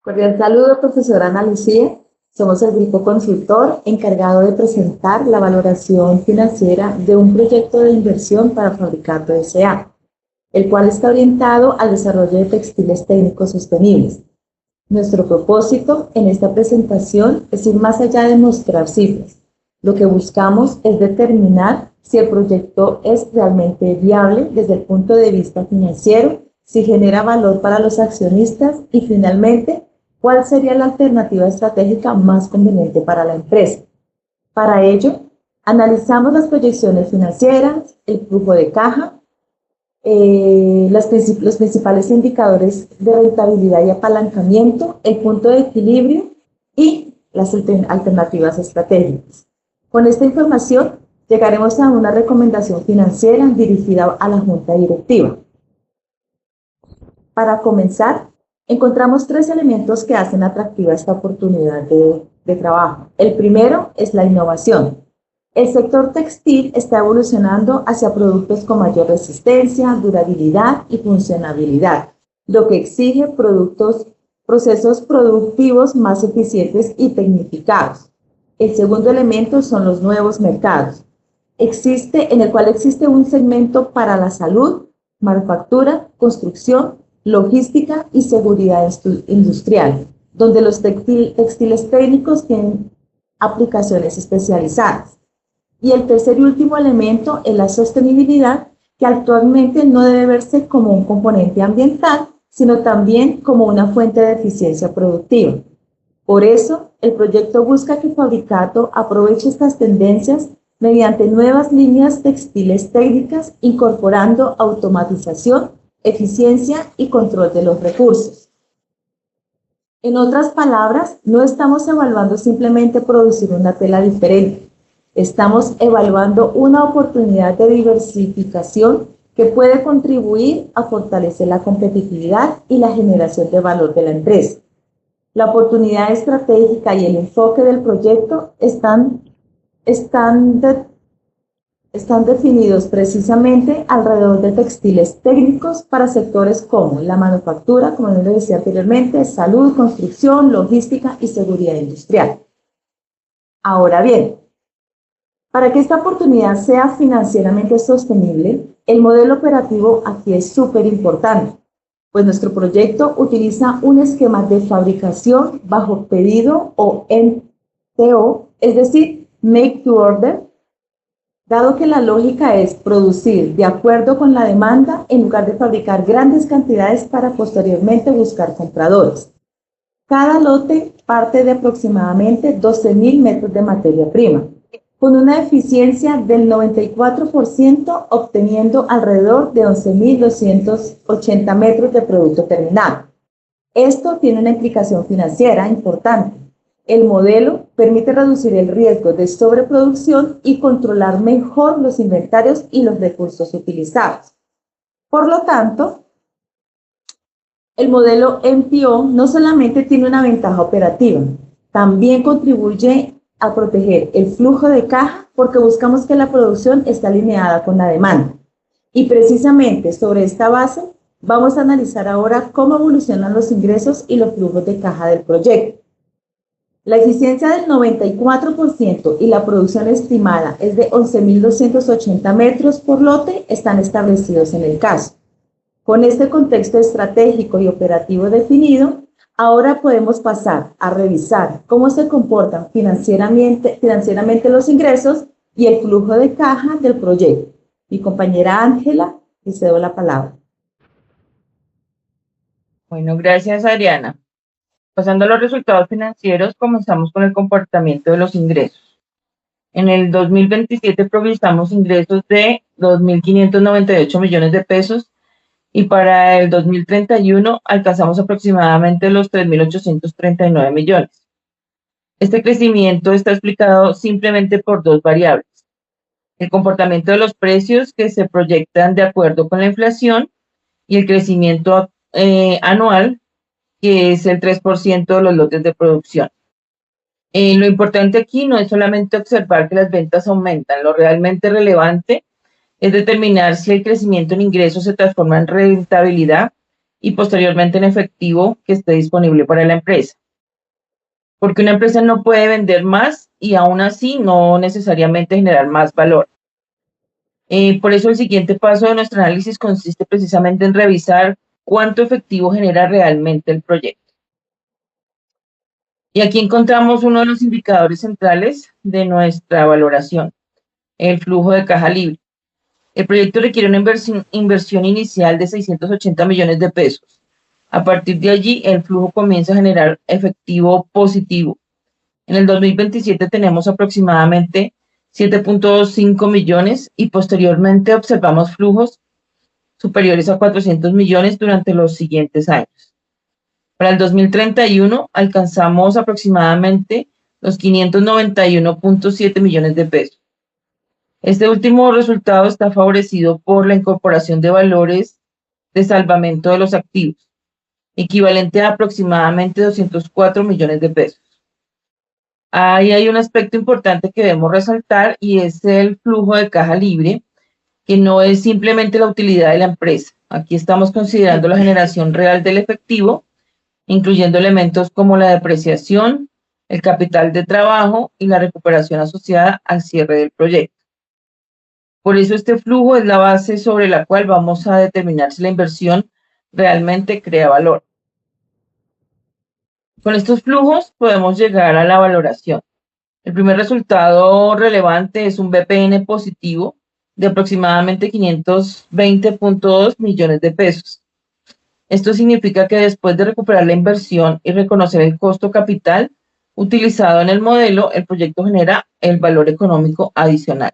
Cordial saludo, profesora Ana Lucía. Somos el grupo consultor encargado de presentar la valoración financiera de un proyecto de inversión para Fabricato S.A., el cual está orientado al desarrollo de textiles técnicos sostenibles. Nuestro propósito en esta presentación es ir más allá de mostrar cifras. Lo que buscamos es determinar si el proyecto es realmente viable desde el punto de vista financiero, si genera valor para los accionistas y finalmente, ¿cuál sería la alternativa estratégica más conveniente para la empresa? Para ello, analizamos las proyecciones financieras, el flujo de caja, los principales indicadores de rentabilidad y apalancamiento, el punto de equilibrio y las alternativas estratégicas. Con esta información, llegaremos a una recomendación financiera dirigida a la junta directiva. Para comenzar, encontramos tres elementos que hacen atractiva esta oportunidad de trabajo. El primero es la innovación. El sector textil está evolucionando hacia productos con mayor resistencia, durabilidad y funcionabilidad, lo que exige procesos productivos más eficientes y tecnificados. El segundo elemento son los nuevos mercados, en el cual existe un segmento para la salud, manufactura, construcción, logística y seguridad industrial, donde los textiles técnicos tienen aplicaciones especializadas. Y el tercer y último elemento es la sostenibilidad, que actualmente no debe verse como un componente ambiental, sino también como una fuente de eficiencia productiva. Por eso, el proyecto busca que Fabricato aproveche estas tendencias mediante nuevas líneas textiles técnicas, incorporando automatización, eficiencia y control de los recursos. En otras palabras, no estamos evaluando simplemente producir una tela diferente. Estamos evaluando una oportunidad de diversificación que puede contribuir a fortalecer la competitividad y la generación de valor de la empresa. La oportunidad estratégica y el enfoque del proyecto están definidos precisamente alrededor de textiles técnicos para sectores como la manufactura, como les decía anteriormente, salud, construcción, logística y seguridad industrial. Ahora bien, para que esta oportunidad sea financieramente sostenible, el modelo operativo aquí es súper importante, pues nuestro proyecto utiliza un esquema de fabricación bajo pedido o MTO, es decir, Make to Order, dado que la lógica es producir de acuerdo con la demanda en lugar de fabricar grandes cantidades para posteriormente buscar compradores. Cada lote parte de aproximadamente 12.000 metros de materia prima, con una eficiencia del 94%, obteniendo alrededor de 11.280 metros de producto terminado. Esto tiene una implicación financiera importante. El modelo permite reducir el riesgo de sobreproducción y controlar mejor los inventarios y los recursos utilizados. Por lo tanto, el modelo MTO no solamente tiene una ventaja operativa, también contribuye a proteger el flujo de caja porque buscamos que la producción esté alineada con la demanda. Y precisamente sobre esta base vamos a analizar ahora cómo evolucionan los ingresos y los flujos de caja del proyecto. La eficiencia del 94% y la producción estimada es de 11.280 metros por lote están establecidos en el caso. Con este contexto estratégico y operativo definido, ahora podemos pasar a revisar cómo se comportan financieramente los ingresos y el flujo de caja del proyecto. Mi compañera Ángela, le cedo la palabra. Bueno, gracias, Adriana. Pasando a los resultados financieros, comenzamos con el comportamiento de los ingresos. En el 2027 provisamos ingresos de 2.598 millones de pesos y para el 2031 alcanzamos aproximadamente los 3.839 millones. Este crecimiento está explicado simplemente por dos variables: el comportamiento de los precios, que se proyectan de acuerdo con la inflación, y el crecimiento anual, que es el 3% de los lotes de producción. Lo importante aquí no es solamente observar que las ventas aumentan, lo realmente relevante es determinar si el crecimiento en ingresos se transforma en rentabilidad y posteriormente en efectivo que esté disponible para la empresa. Porque una empresa no puede vender más y aún así no necesariamente generar más valor. Por eso el siguiente paso de nuestro análisis consiste precisamente en revisar cuánto efectivo genera realmente el proyecto. Y aquí encontramos uno de los indicadores centrales de nuestra valoración, el flujo de caja libre. El proyecto requiere una inversión inicial de 680 millones de pesos. A partir de allí, el flujo comienza a generar efectivo positivo. En el 2027 tenemos aproximadamente 7.5 millones y posteriormente observamos flujos superiores a 400 millones durante los siguientes años. Para el 2031 alcanzamos aproximadamente los 591.7 millones de pesos. Este último resultado está favorecido por la incorporación de valores de salvamento de los activos, equivalente a aproximadamente 204 millones de pesos. Ahí hay un aspecto importante que debemos resaltar y es el flujo de caja libre, que no es simplemente la utilidad de la empresa. Aquí estamos considerando la generación real del efectivo, incluyendo elementos como la depreciación, el capital de trabajo y la recuperación asociada al cierre del proyecto. Por eso este flujo es la base sobre la cual vamos a determinar si la inversión realmente crea valor. Con estos flujos podemos llegar a la valoración. El primer resultado relevante es un BPN positivo de aproximadamente 520.2 millones de pesos. Esto significa que después de recuperar la inversión y reconocer el costo capital utilizado en el modelo, el proyecto genera el valor económico adicional.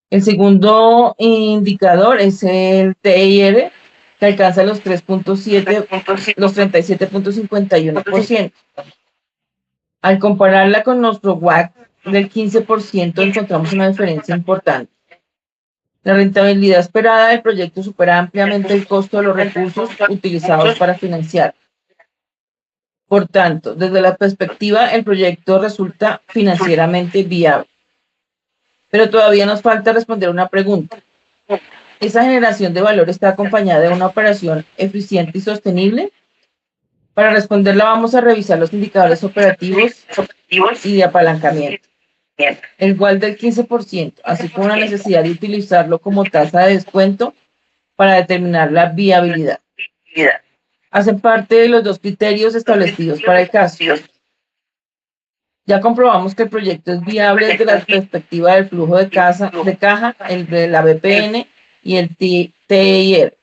El segundo indicador es el TIR, que alcanza los 37.51%. Al compararla con nuestro WACC del 15%, encontramos una diferencia importante. La rentabilidad esperada del proyecto supera ampliamente el costo de los recursos utilizados para financiar. Por tanto, desde la perspectiva, el proyecto resulta financieramente viable. Pero todavía nos falta responder una pregunta. ¿Esa generación de valor está acompañada de una operación eficiente y sostenible? Para responderla vamos a revisar los indicadores operativos y de apalancamiento. El WACC del 15%, así como la necesidad de utilizarlo como tasa de descuento para determinar la viabilidad. Hacen parte de los dos criterios establecidos para el caso. Ya comprobamos que el proyecto es viable desde la perspectiva del flujo de caja, el de la BPN y el TIR.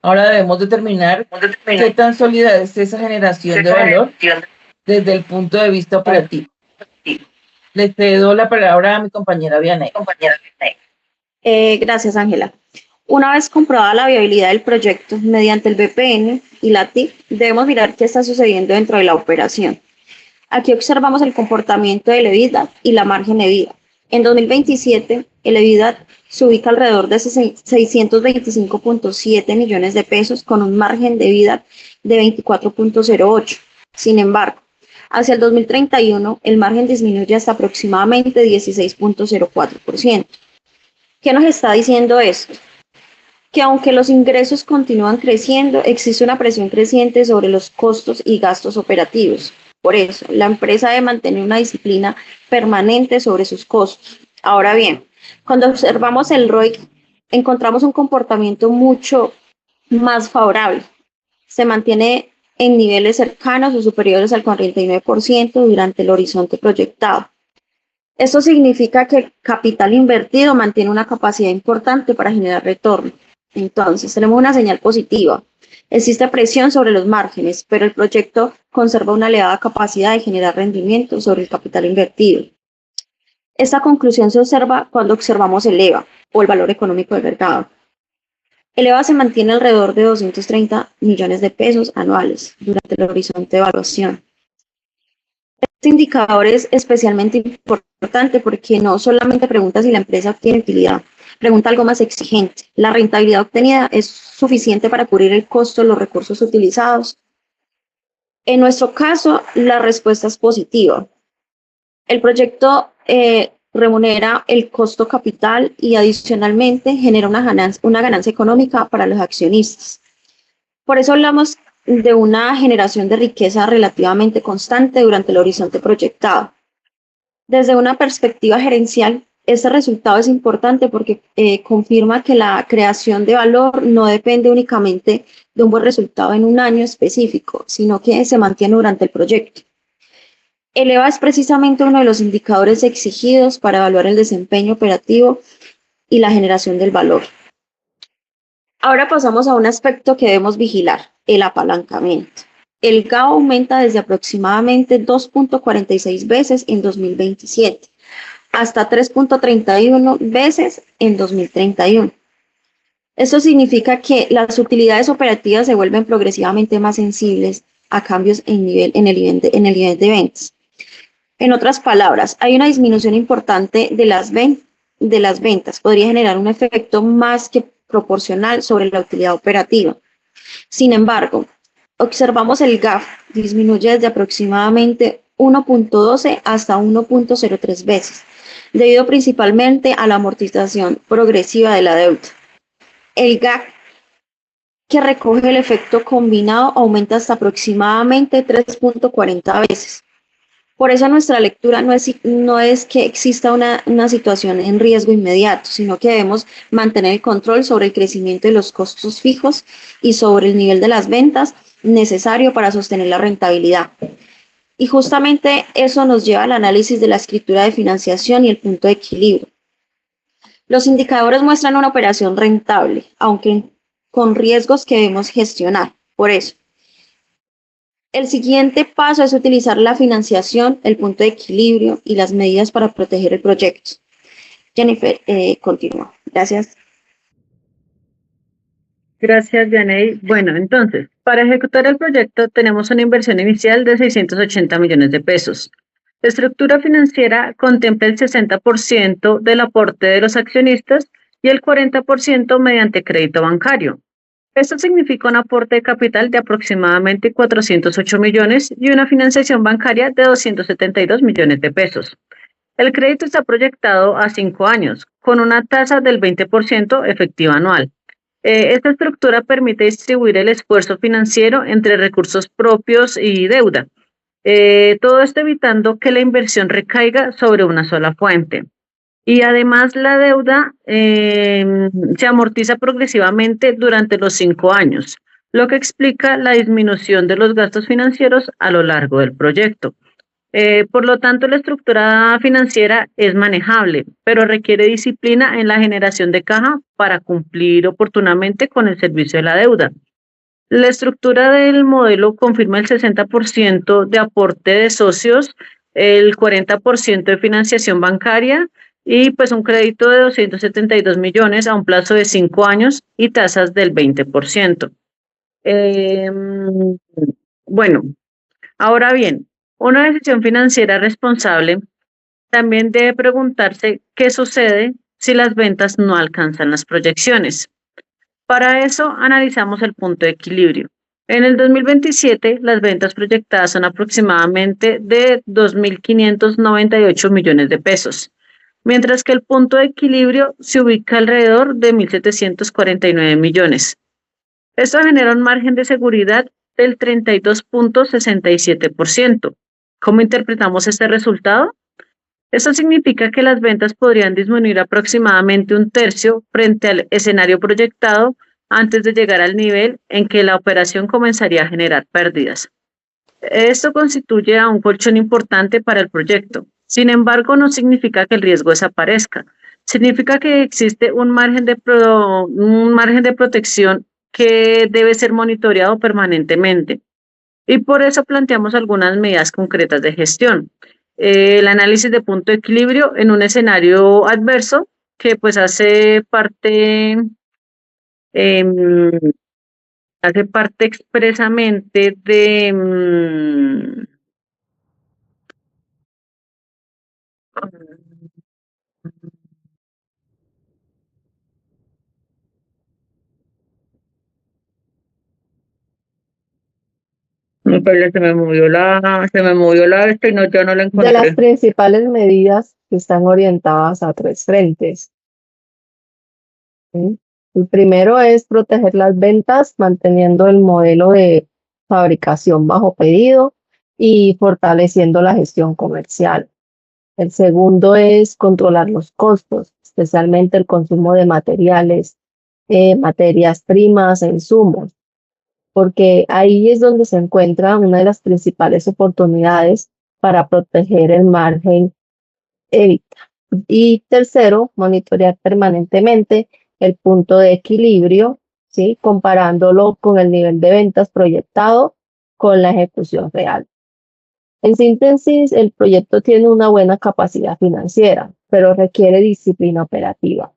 Ahora debemos determinar qué tan sólida es esa generación de valor desde el punto de vista operativo. Le cedo la palabra a mi compañera Vianey. Gracias, Ángela. Una vez comprobada la viabilidad del proyecto mediante el BPN y la TIC, debemos mirar qué está sucediendo dentro de la operación. Aquí observamos el comportamiento del EBITDA y la margen EBITDA. En 2027, el EBITDA se ubica alrededor de 625.7 millones de pesos con un margen de EBITDA de 24.08. Sin embargo, hacia el 2031, el margen disminuye hasta aproximadamente 16.04%. ¿Qué nos está diciendo esto? Que aunque los ingresos continúan creciendo, existe una presión creciente sobre los costos y gastos operativos. Por eso, la empresa debe mantener una disciplina permanente sobre sus costos. Ahora bien, cuando observamos el ROIC, encontramos un comportamiento mucho más favorable. Se mantiene en niveles cercanos o superiores al 49% durante el horizonte proyectado. Esto significa que el capital invertido mantiene una capacidad importante para generar retorno. Entonces, tenemos una señal positiva. Existe presión sobre los márgenes, pero el proyecto conserva una elevada capacidad de generar rendimiento sobre el capital invertido. Esta conclusión se observa cuando observamos el EVA, o el valor económico del mercado. El EVA se mantiene alrededor de 230 millones de pesos anuales durante el horizonte de evaluación. Este indicador es especialmente importante porque no solamente pregunta si la empresa obtiene utilidad, pregunta algo más exigente. ¿La rentabilidad obtenida es suficiente para cubrir el costo de los recursos utilizados? En nuestro caso, la respuesta es positiva. El proyecto remunera el costo capital y adicionalmente genera una ganancia económica para los accionistas. Por eso hablamos de una generación de riqueza relativamente constante durante el horizonte proyectado. Desde una perspectiva gerencial, este resultado es importante porque confirma que la creación de valor no depende únicamente de un buen resultado en un año específico, sino que se mantiene durante el proyecto. El EVA es precisamente uno de los indicadores exigidos para evaluar el desempeño operativo y la generación del valor. Ahora pasamos a un aspecto que debemos vigilar, el apalancamiento. El GAO aumenta desde aproximadamente 2.46 veces en 2027 hasta 3.31 veces en 2031. Esto significa que las utilidades operativas se vuelven progresivamente más sensibles a cambios en el nivel de ventas. En otras palabras, hay una disminución importante de las ventas. Podría generar un efecto más que proporcional sobre la utilidad operativa. Sin embargo, observamos el GAF disminuye desde aproximadamente 1.12 hasta 1.03 veces, debido principalmente a la amortización progresiva de la deuda. El GAC que recoge el efecto combinado aumenta hasta aproximadamente 3.40 veces. Por eso nuestra lectura no es que exista una situación en riesgo inmediato, sino que debemos mantener el control sobre el crecimiento de los costos fijos y sobre el nivel de las ventas necesario para sostener la rentabilidad. Y justamente eso nos lleva al análisis de la escritura de financiación y el punto de equilibrio. Los indicadores muestran una operación rentable, aunque con riesgos que debemos gestionar. Por eso, el siguiente paso es utilizar la financiación, el punto de equilibrio y las medidas para proteger el proyecto. Jennifer, continúa. Gracias. Gracias, Yanei. Bueno, entonces, para ejecutar el proyecto tenemos una inversión inicial de 680 millones de pesos. La estructura financiera contempla el 60% del aporte de los accionistas y el 40% mediante crédito bancario. Esto significa un aporte de capital de aproximadamente 408 millones y una financiación bancaria de 272 millones de pesos. El crédito está proyectado a 5 años, con una tasa del 20% efectiva anual. Esta estructura permite distribuir el esfuerzo financiero entre recursos propios y deuda. Todo esto evitando que la inversión recaiga sobre una sola fuente. Y además la deuda se amortiza progresivamente durante los 5 años, lo que explica la disminución de los gastos financieros a lo largo del proyecto. Por lo tanto, la estructura financiera es manejable, pero requiere disciplina en la generación de caja para cumplir oportunamente con el servicio de la deuda. La estructura del modelo confirma el 60% de aporte de socios, el 40% de financiación bancaria y pues un crédito de 272 millones a un plazo de 5 años y tasas del 20%. Bueno, ahora bien, una decisión financiera responsable también debe preguntarse qué sucede si las ventas no alcanzan las proyecciones. Para eso analizamos el punto de equilibrio. En el 2027, las ventas proyectadas son aproximadamente de 2.598 millones de pesos, mientras que el punto de equilibrio se ubica alrededor de 1.749 millones. Esto genera un margen de seguridad del 32.67%. ¿Cómo interpretamos este resultado? Eso significa que las ventas podrían disminuir aproximadamente un tercio frente al escenario proyectado antes de llegar al nivel en que la operación comenzaría a generar pérdidas. Esto constituye a un colchón importante para el proyecto. Sin embargo, no significa que el riesgo desaparezca. Significa que existe un margen de protección que debe ser monitoreado permanentemente. Y por eso planteamos algunas medidas concretas de gestión. El análisis de punto de equilibrio en un escenario adverso que pues hace parte expresamente de pero se me movió la esta y no, ya no la De las encontré. principales medidas que están orientadas a tres frentes. ¿Sí? El primero es proteger las ventas manteniendo el modelo de fabricación bajo pedido y fortaleciendo la gestión comercial. El segundo es controlar los costos, especialmente el consumo de materiales, materias primas e insumos, porque ahí es donde se encuentra una de las principales oportunidades para proteger el margen EBITDA. Y tercero, monitorear permanentemente el punto de equilibrio, ¿sí? Comparándolo con el nivel de ventas proyectado con la ejecución real. En síntesis, el proyecto tiene una buena capacidad financiera, pero requiere disciplina operativa.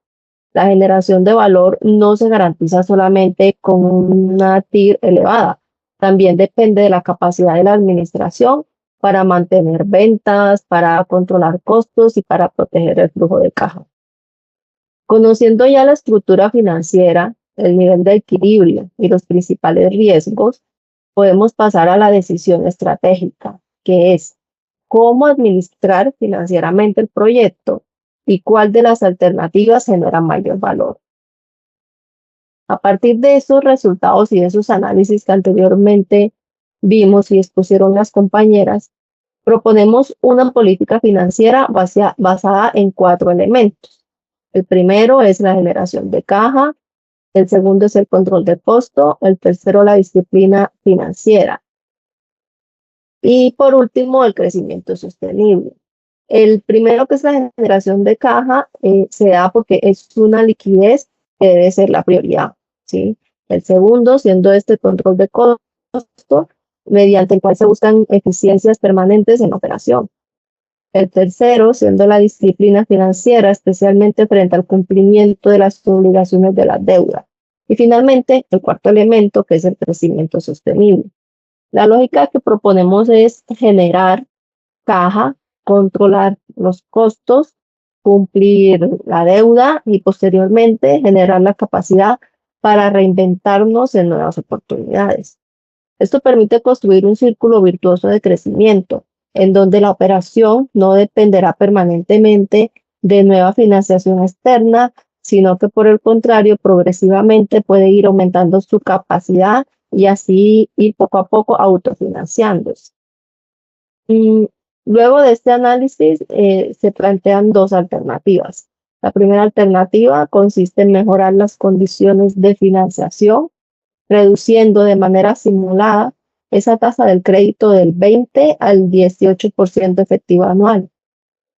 La generación de valor no se garantiza solamente con una TIR elevada, también depende de la capacidad de la administración para mantener ventas, para controlar costos y para proteger el flujo de caja. Conociendo ya la estructura financiera, el nivel de equilibrio y los principales riesgos, podemos pasar a la decisión estratégica, que es cómo administrar financieramente el proyecto y cuál de las alternativas genera mayor valor. A partir de esos resultados y de esos análisis que anteriormente vimos y expusieron las compañeras, proponemos una política financiera basada en 4 elementos. El primero es la generación de caja, el segundo es el control de costo, el tercero la disciplina financiera y por último el crecimiento sostenible. El primero, que es la generación de caja, se da porque es una liquidez que debe ser la prioridad, ¿sí? El segundo, siendo este control de costo, mediante el cual se buscan eficiencias permanentes en la operación. El tercero, siendo la disciplina financiera, especialmente frente al cumplimiento de las obligaciones de la deuda. Y finalmente, el cuarto elemento, que es el crecimiento sostenible. La lógica que proponemos es generar caja, controlar los costos, cumplir la deuda y posteriormente generar la capacidad para reinventarnos en nuevas oportunidades. Esto permite construir un círculo virtuoso de crecimiento, en donde la operación no dependerá permanentemente de nueva financiación externa, sino que por el contrario, progresivamente puede ir aumentando su capacidad y así ir poco a poco autofinanciándose. Luego de este análisis, se plantean 2 alternativas. La primera alternativa consiste en mejorar las condiciones de financiación, reduciendo de manera simulada esa tasa del crédito del 20 al 18% efectiva anual,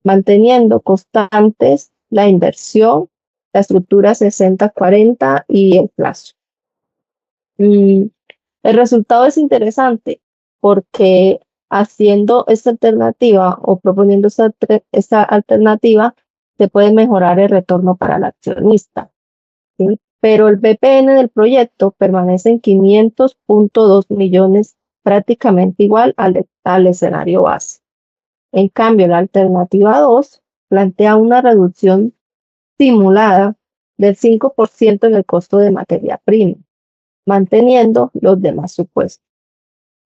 manteniendo constantes la inversión, la estructura 60-40 y el plazo. El resultado es interesante porque haciendo esta alternativa o proponiendo esta alternativa, se puede mejorar el retorno para el accionista, ¿sí? Pero el BPN del proyecto permanece en 500.2 millones, prácticamente igual al escenario base. En cambio, la alternativa 2 plantea una reducción simulada del 5% en el costo de materia prima, manteniendo los demás supuestos.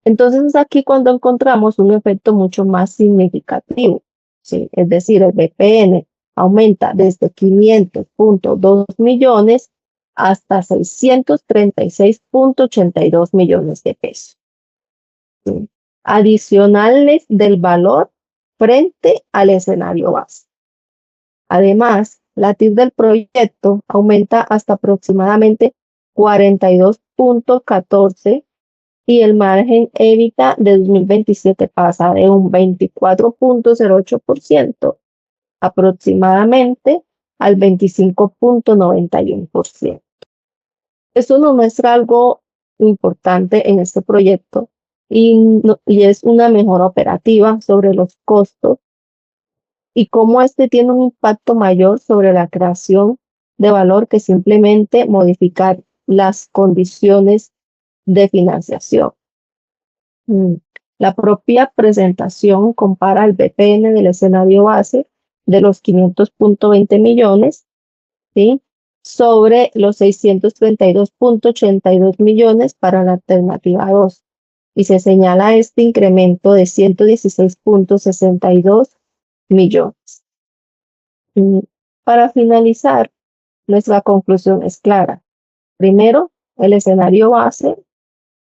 Entonces es aquí cuando encontramos un efecto mucho más significativo, ¿sí? Es decir, el BPN aumenta desde 500.2 millones hasta 636.82 millones de pesos, ¿sí? Adicionales del valor frente al escenario base. Además, la TIR del proyecto aumenta hasta aproximadamente 42.14 y el margen EBITDA de 2027 pasa de un 24.08% aproximadamente al 25.91%. Esto nos muestra algo importante en este proyecto y es una mejora operativa sobre los costos y cómo este tiene un impacto mayor sobre la creación de valor que simplemente modificar las condiciones de financiación. La propia presentación compara el BPN del escenario base de los 500.20 millones, ¿sí?, sobre los 632.82 millones para la alternativa 2 y se señala este incremento de 116.62 millones. Para finalizar, nuestra conclusión es clara. Primero, el escenario base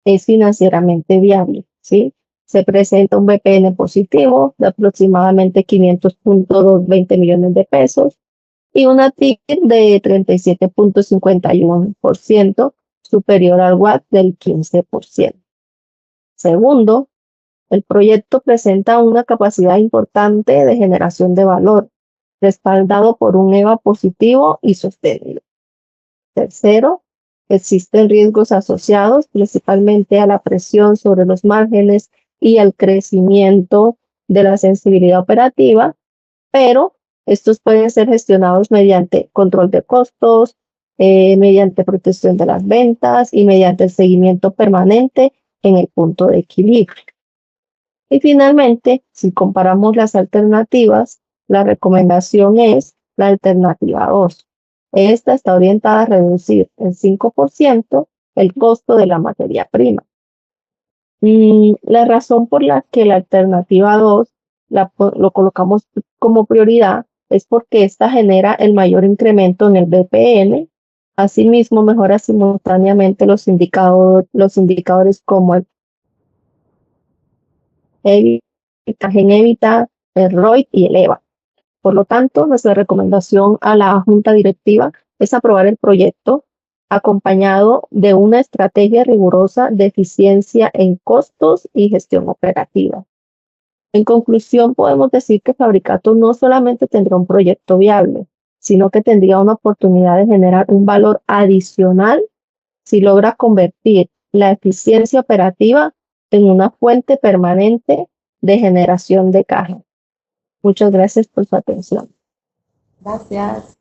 es financieramente viable, ¿sí? Se presenta un BPN positivo de aproximadamente 500.220 millones de pesos y una TIC de 37.51%, superior al WACC del 15%. Segundo, el proyecto presenta una capacidad importante de generación de valor, respaldado por un EVA positivo y sostenido. Tercero, existen riesgos asociados principalmente a la presión sobre los márgenes y al crecimiento de la sensibilidad operativa, pero estos pueden ser gestionados mediante control de costos, mediante protección de las ventas y mediante el seguimiento permanente en el punto de equilibrio. Y finalmente, si comparamos las alternativas, la recomendación es la alternativa 2. Esta está orientada a reducir en 5% el costo de la materia prima. La razón por la que la alternativa 2 lo colocamos como prioridad es porque esta genera el mayor incremento en el BPN. Asimismo, mejora simultáneamente los indicadores como el EBITDA, el ROI y el EVA. Por lo tanto, nuestra recomendación a la Junta Directiva es aprobar el proyecto acompañado de una estrategia rigurosa de eficiencia en costos y gestión operativa. En conclusión, podemos decir que Fabricato no solamente tendrá un proyecto viable, sino que tendría una oportunidad de generar un valor adicional si logra convertir la eficiencia operativa en una fuente permanente de generación de caja. Muchas gracias por su atención. Gracias.